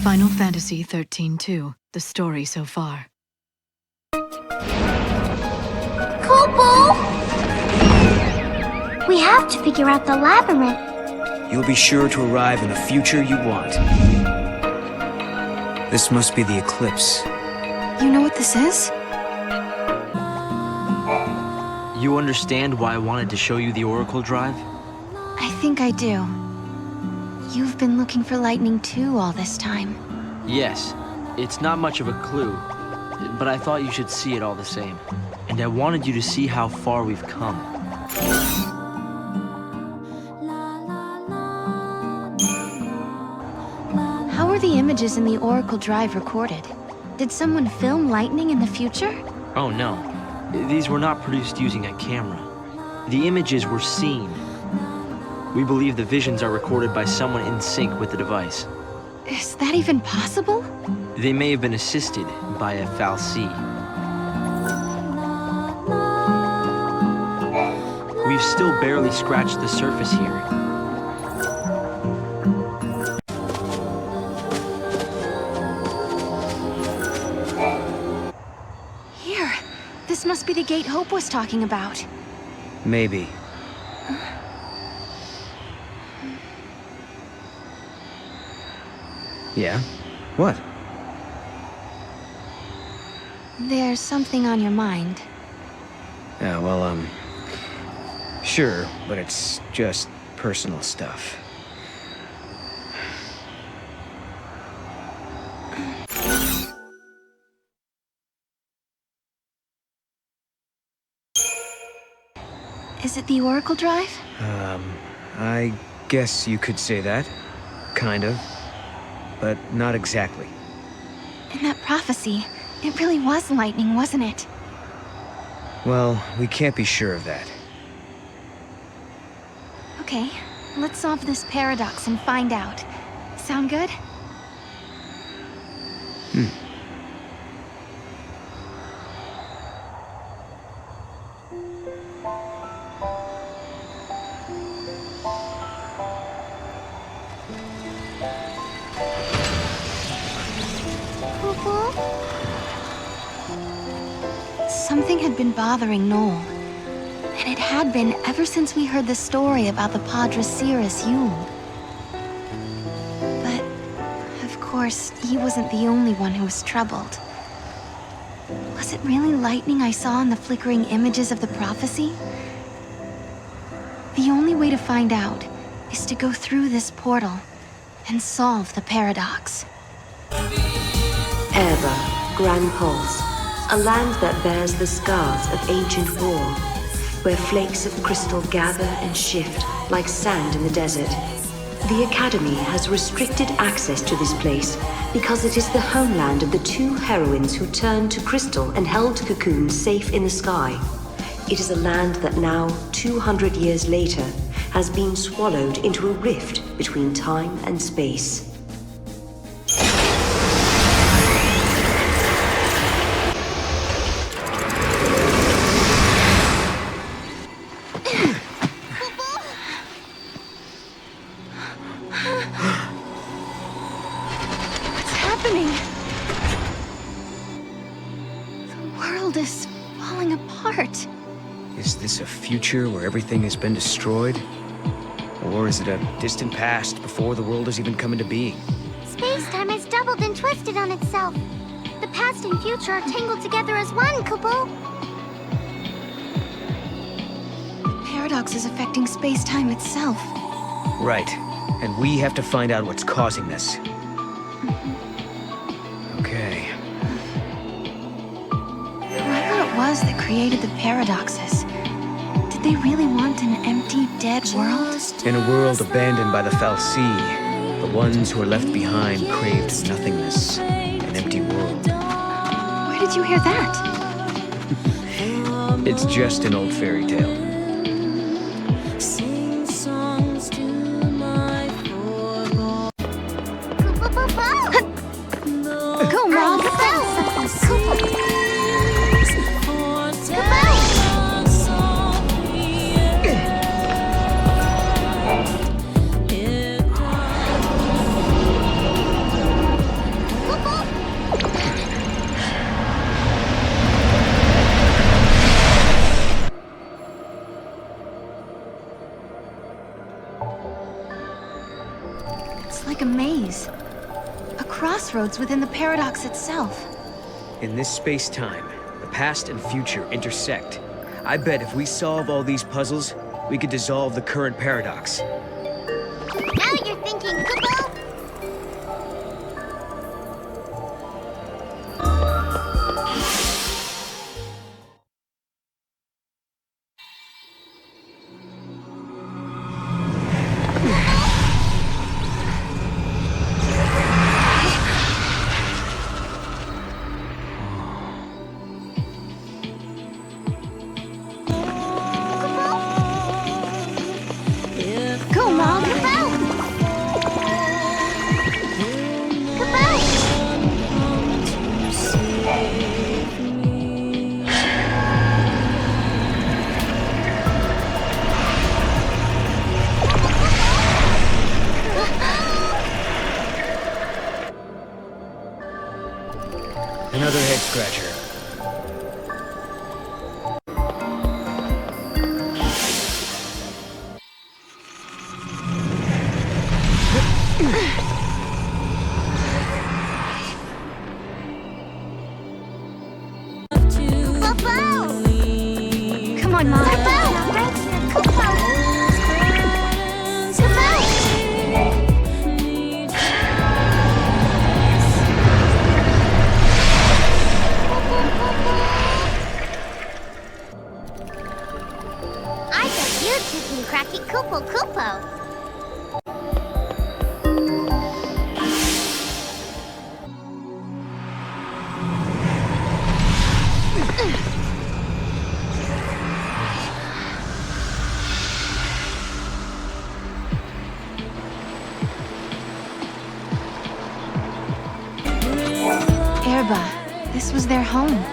Final Fantasy XIII-2, the story so far. Kobo! We have to figure out the labyrinth. You'll be sure to arrive in the future you want. This must be the eclipse. You know what this is? You understand why I wanted to show you the Oracle Drive? I think I do. You've been looking for lightning too all this time. Yes. It's not much of a clue, but I thought you should see it all the same. And I wanted you to see how far we've come. How are the images in the Oracle Drive recorded? Did someone film lightning in the future? Oh no. These were not produced using a camera. The images were seen. We believe the visions are recorded by someone in sync with the device. Is that even possible? They may have been assisted by a fal'Cie. We've still barely scratched the surface here. Here. This must be the gate Hope was talking about. Maybe. Yeah? What? There's something on your mind. Yeah, well, sure, but it's just personal stuff. Is it the Oracle Drive? I guess you could say that. Kind of. But not exactly. In that prophecy, it really was lightning, wasn't it? Well, we can't be sure of that. Okay, let's solve this paradox and find out. Sound good? Something had been bothering Noel, and it had been ever since we heard the story about the Padre Cirrus Yule. But, of course, he wasn't the only one who was troubled. Was it really lightning I saw in the flickering images of the prophecy? The only way to find out is to go through this portal and solve the paradox. Erba, Grand Pulse, a land that bears the scars of ancient war, where flakes of crystal gather and shift like sand in the desert. The Academy has restricted access to this place because it is the homeland of the two heroines who turned to crystal and held Cocoon safe in the sky. It is a land that now, 200 years later, has been swallowed into a rift between time and space. Is this a future where everything has been destroyed? Or is it a distant past before the world has even come into being? Space-time has doubled and twisted on itself. The past and future are tangled together as one, Kupo. The paradox is affecting space-time itself. Right. And we have to find out what's causing this. Okay. Whoever it was that created the paradoxes, did they really want an empty, dead world? In a world abandoned by the fal'Cie, the ones who are left behind craved nothingness, an empty world. Where did you hear that? It's just an old fairy tale. Go, Mom! like a maze. A crossroads within the paradox itself. In this space-time, the past and future intersect. I bet if we solve all these puzzles, we could dissolve the current paradox. Now you're thinking, Kupo! Go, Mom! Another head-scratcher. Come on, Mom. I bet you two can crack it, Kupo Kupo. Erba, this was their home.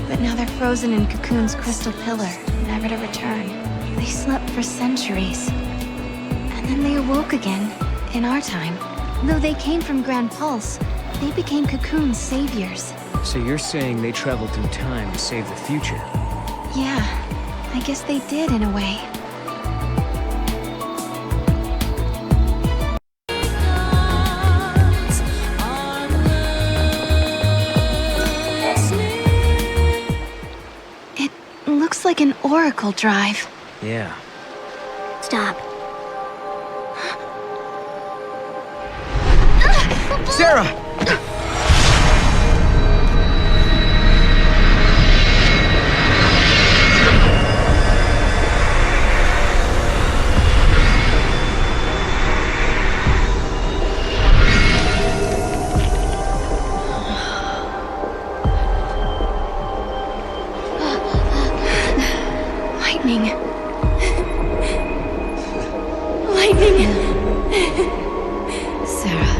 But now they're frozen in Cocoon's crystal pillar, never to return. They slept for centuries. And then they awoke again, in our time. Though they came from Grand Pulse, they became Cocoon's saviors. So you're saying they traveled through time to save the future? Yeah, I guess they did in a way. It looks like an oracle drive. Yeah. Stop. Sarah! Lightning. Lightning. Sarah,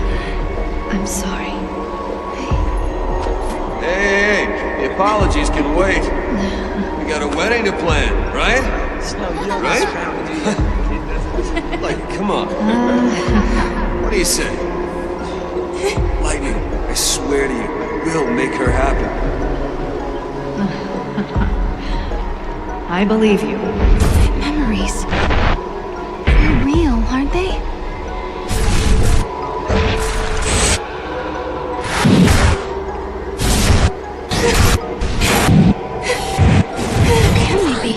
I'm sorry. Hey, the apologies can wait. We got a wedding to plan, right? Right? Like, come on. What do you say? Lightning, I swear to you, I will make her happy. I believe you. Memories. They're real, aren't they? Can they be?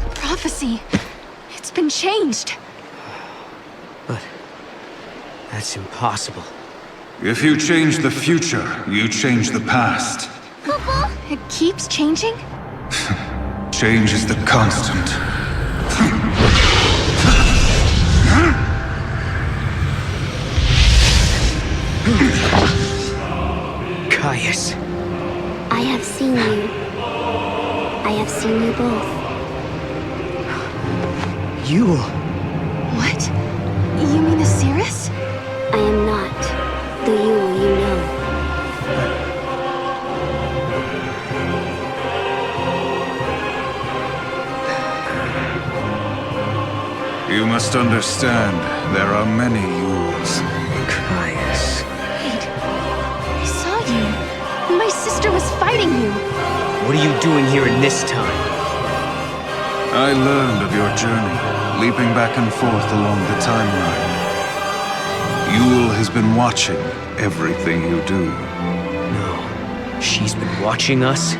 The prophecy. It's been changed. But that's impossible. If you change the future, you change the past. It keeps changing? Change is the constant. Caius. I have seen you. I have seen you both. You... What? You mean Osiris? I am not the you know. You must understand, there are many Yules. Caius. Wait. Remaster was fighting you. What are you doing here in this time? I learned of your journey, leaping back and forth along the timeline. Yule has been watching everything you do. No. She's been watching us?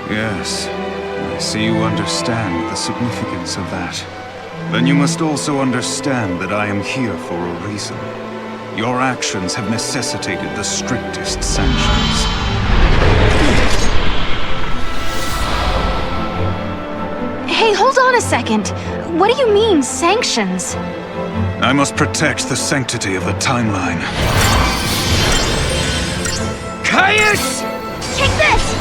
Yes. I see you understand the significance of that. Then you must also understand that I am here for a reason. Your actions have necessitated the strictest sanctions. Hey, hold on a second. What do you mean, sanctions? I must protect the sanctity of the timeline. Caius! Take this!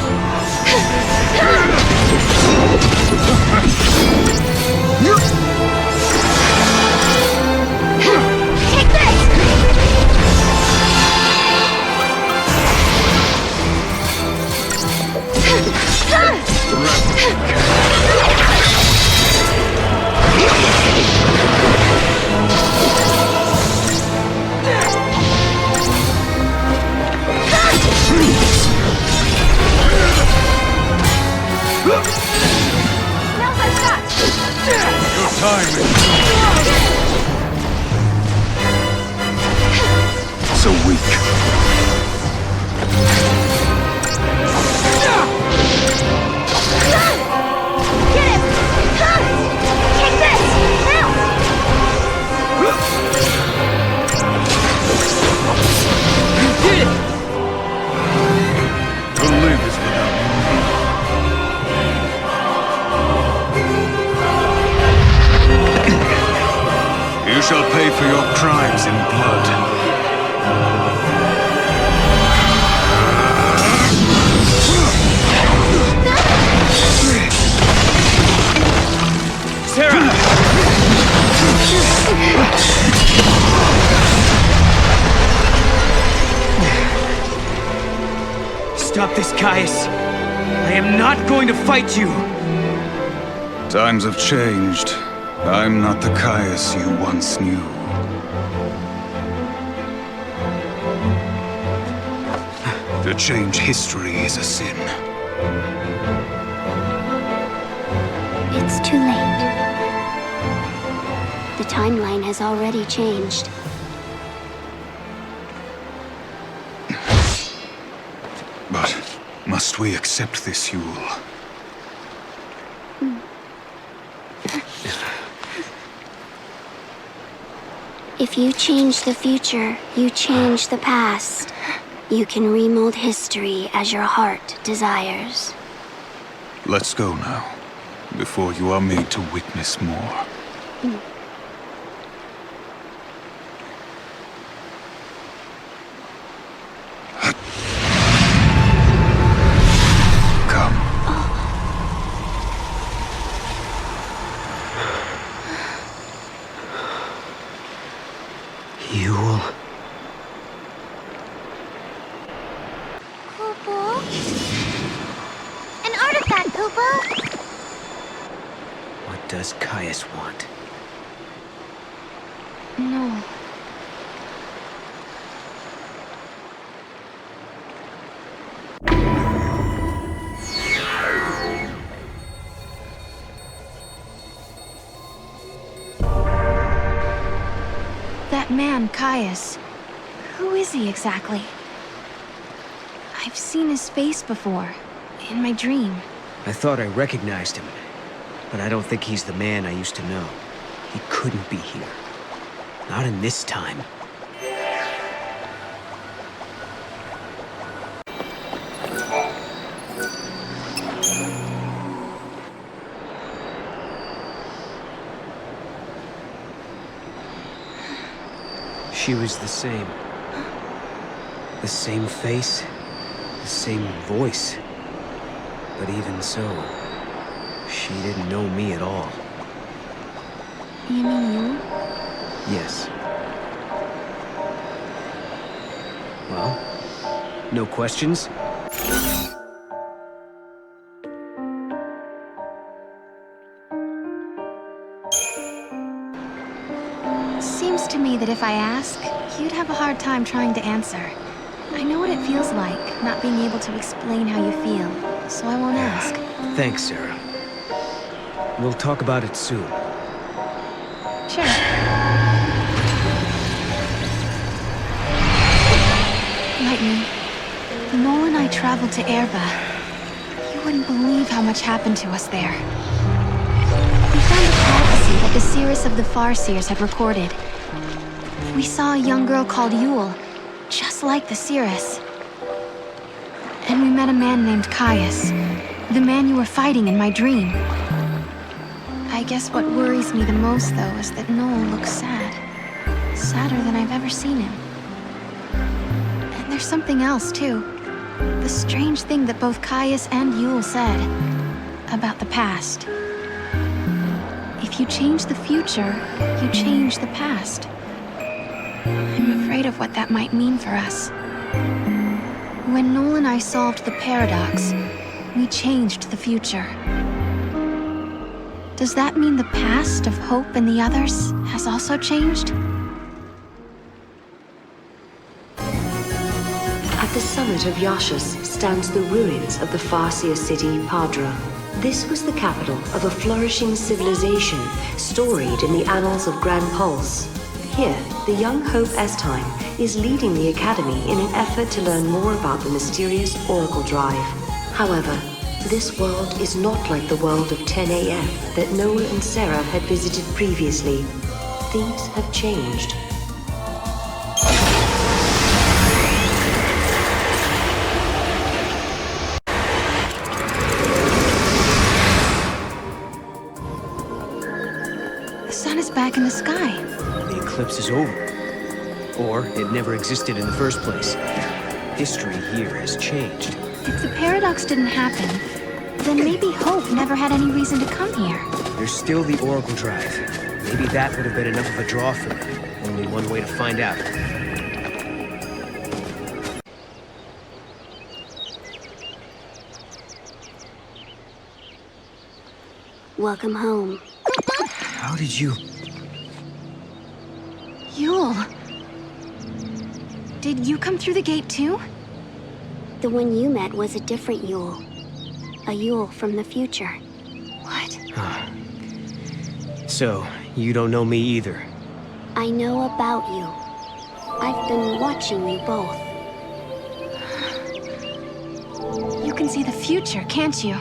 Take this! Now's our shot! Your time is so weak. Get it! Take this! Now! You did it! To live is without you. You shall pay for your crimes in blood. Sarah! Stop this, Caius. I am not going to fight you. Times have changed. I'm not the Caius you once knew. To change history is a sin. It's too late. The timeline has already changed. But must we accept this, Yule? If you change the future, you change the past. You can remold history as your heart desires. Let's go now, before you are made to witness more. Come. Yule. Poople? An artifact, Poople! What does Caius want? No. That man, Caius. Who is he exactly? I've seen his face before, in my dream. I thought I recognized him, but I don't think he's the man I used to know. He couldn't be here. Not in this time. She was the same. The same face, the same voice. But even so, she didn't know me at all. You mean you? Yes. Well, no questions? Seems to me that if I ask, you'd have a hard time trying to answer. I know what it feels like, not being able to explain how you feel, so I won't ask. Thanks, Sarah. We'll talk about it soon. Sure. Lightning, Noel and I traveled to Erba. You wouldn't believe how much happened to us there. We found a prophecy that the seers of the Farseers had recorded. We saw a young girl called Yule, just like the seeress. And we met a man named Caius, the man you were fighting in my dream. I guess what worries me the most, though, is that Noel looks sad. Sadder than I've ever seen him. And there's something else, too. The strange thing that both Caius and Yule said about the past. If you change the future, you change the past. I'm afraid of what that might mean for us. When Noel and I solved the paradox, we changed the future. Does that mean the past of Hope and the others has also changed? At the summit of Yashus stands the ruins of the Farseer city, Padra. This was the capital of a flourishing civilization storied in the annals of Grand Pulse. Here, the young Hope Estime is leading the Academy in an effort to learn more about the mysterious Oracle Drive. However, this world is not like the world of 10 AM that Noel and Sarah had visited previously. Things have changed. The sun is back in the sky. The eclipse is over. Or it never existed in the first place. History here has changed. If the paradox didn't happen, then maybe Hope never had any reason to come here. There's still the Oracle Drive. Maybe that would have been enough of a draw for them. Only one way to find out. Welcome home. How did you... Yule! Did you come through the gate too? The one you met was a different Yule. A Yule from the future. What? So, you don't know me either. I know about you. I've been watching you both. You can see the future, can't you?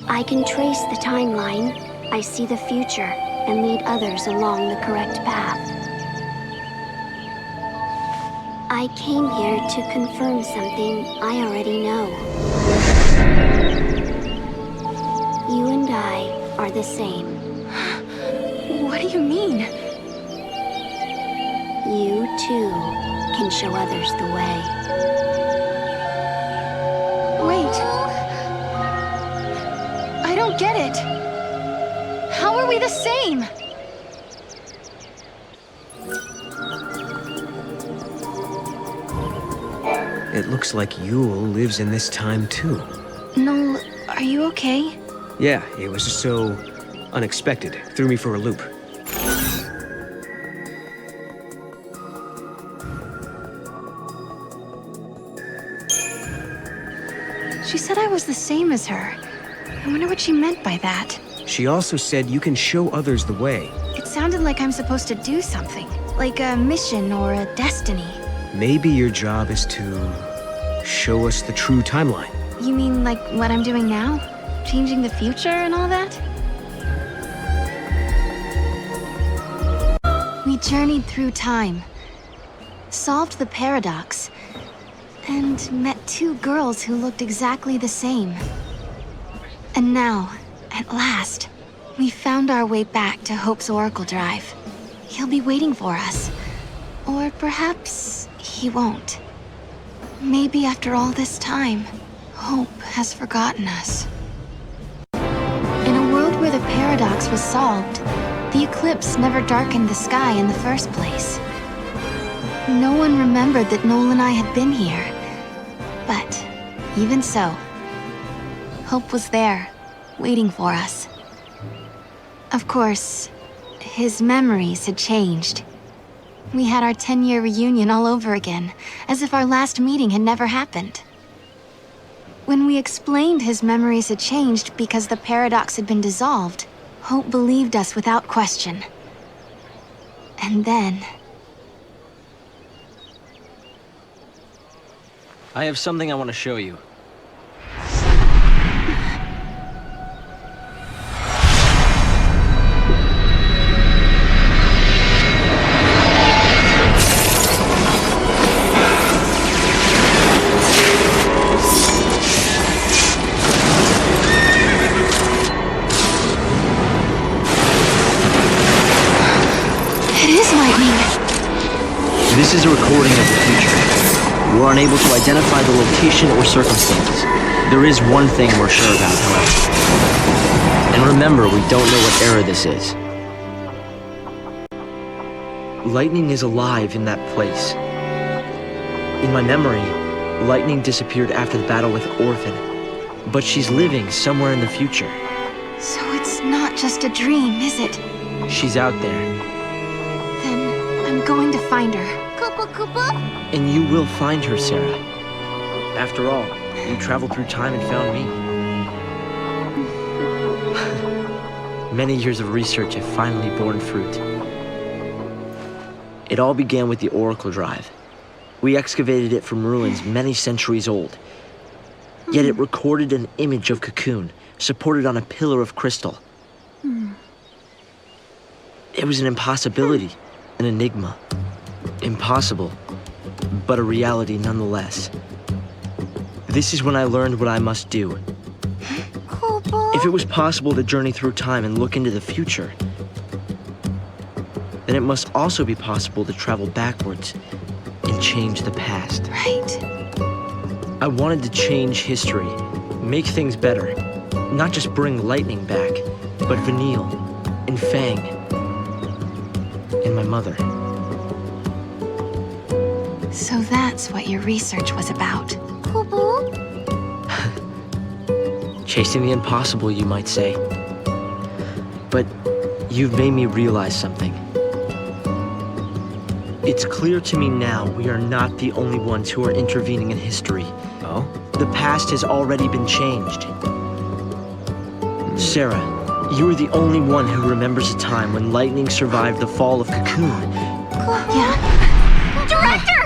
I can trace the timeline. I see the future and lead others along the correct path. I came here to confirm something I already know. You and I are the same. What do you mean? You, too, can show others the way. Wait. I don't get it. How are we the same? It looks like Yule lives in this time too. Noel, are you okay? Yeah, it was just so unexpected. Threw me for a loop. She said I was the same as her. I wonder what she meant by that. She also said you can show others the way. It sounded like I'm supposed to do something, like a mission or a destiny. Maybe your job is to show us the true timeline. You mean like what I'm doing now? Changing the future and all that? We journeyed through time, solved the paradox, and met two girls who looked exactly the same. And now, at last, we found our way back to Hope's Oracle Drive. He'll be waiting for us. Or perhaps he won't. Maybe after all this time, Hope has forgotten us. In a world where the paradox was solved, the eclipse never darkened the sky in the first place. No one remembered that Noel and I had been here. But even so, Hope was there, waiting for us. Of course, his memories had changed. We had our 10-year reunion all over again, as if our last meeting had never happened. When we explained his memories had changed because the paradox had been dissolved, Hope believed us without question. And then... I have something I want to show you. This is a recording of the future. We're unable to identify the location or circumstances. There is one thing we're sure about, however. And remember, we don't know what era this is. Lightning is alive in that place. In my memory, Lightning disappeared after the battle with Orphan, but she's living somewhere in the future. So it's not just a dream, is it? She's out there. Then I'm going to find her. And you will find her, Sarah. After all, you traveled through time and found me. Many years of research have finally borne fruit. It all began with the Oracle Drive. We excavated it from ruins many centuries old. Yet it recorded an image of Cocoon, supported on a pillar of crystal. It was an impossibility, an enigma. Impossible, but a reality nonetheless. This is when I learned what I must do. If it was possible to journey through time and look into the future, then it must also be possible to travel backwards and change the past. Right. I wanted to change history, make things better, not just bring Lightning back, but Vanille, and Fang, and my mother. So that's what your research was about. Chasing the impossible, you might say. But you've made me realize something. It's clear to me now we are not the only ones who are intervening in history. Oh? The past has already been changed. Sarah, you are the only one who remembers a time when Lightning survived the fall of Cocoon. Yeah. Director!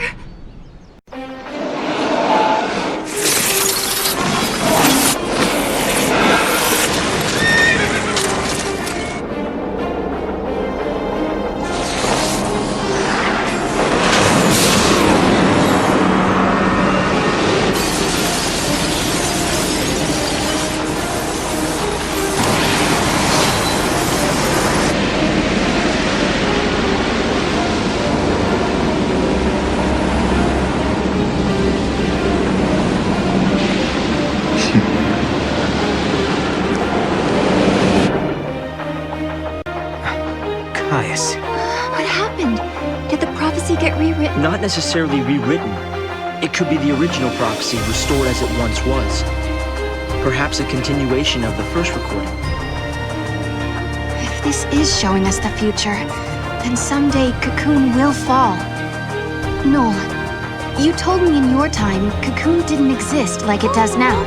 What happened? Did the prophecy get rewritten? Not necessarily rewritten. It could be the original prophecy restored as it once was. Perhaps a continuation of the first recording. If this is showing us the future, then someday Cocoon will fall. Noel, you told me in your time Cocoon didn't exist like it does now.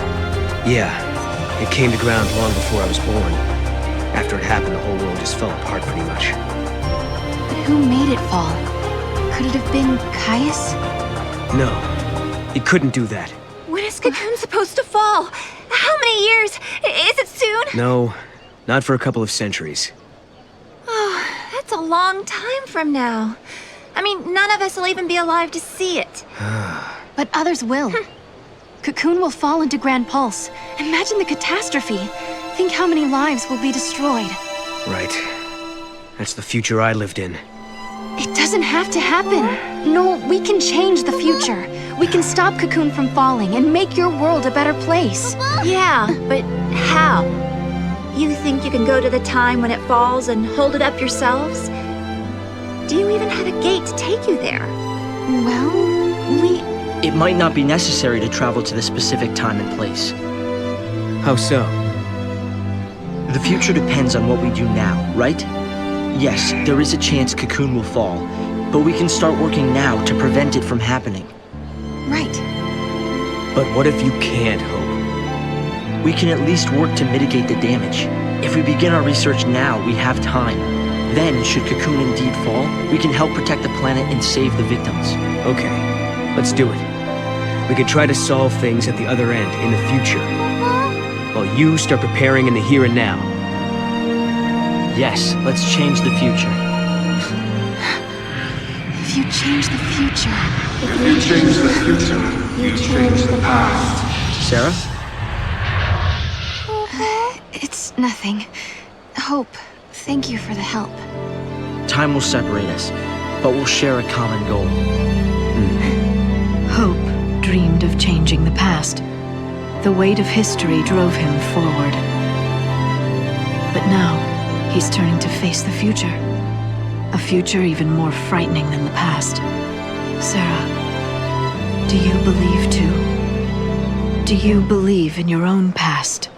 Yeah, it came to ground long before I was born. After it happened, the whole world just fell apart pretty much. But who made it fall? Could it have been Caius? No, it couldn't do that. When is Cocoon supposed to fall? How many years? Is it soon? No, not for a couple of centuries. Oh, that's a long time from now. I mean, none of us will even be alive to see it. But others will. Cocoon will fall into Grand Pulse. Imagine the catastrophe. Think how many lives will be destroyed. Right. That's the future I lived in. It doesn't have to happen. No, we can change the future. We can stop Cocoon from falling and make your world a better place. Yeah, but how? You think you can go to the time when it falls and hold it up yourselves? Do you even have a gate to take you there? Well, It might not be necessary to travel to the specific time and place. How so? The future depends on what we do now, right? Yes, there is a chance Cocoon will fall, But we can start working now to prevent it from happening. Right. But what if you can't, Hope? We can at least work to mitigate the damage. If we begin our research now, we have time. Then, should Cocoon indeed fall, we can help protect the planet and save the victims. Okay, let's do it. We could try to solve things at the other end, in the future. While you start preparing in the here and now. Yes, let's change the future. If you change the future... If you change the future, you change the past. Sarah? It's nothing. Hope, thank you for the help. Time will separate us, but we'll share a common goal. Hope dreamed of changing the past. The weight of history drove him forward. But now, he's turning to face the future. A future even more frightening than the past. Sarah, do you believe too? Do you believe in your own past?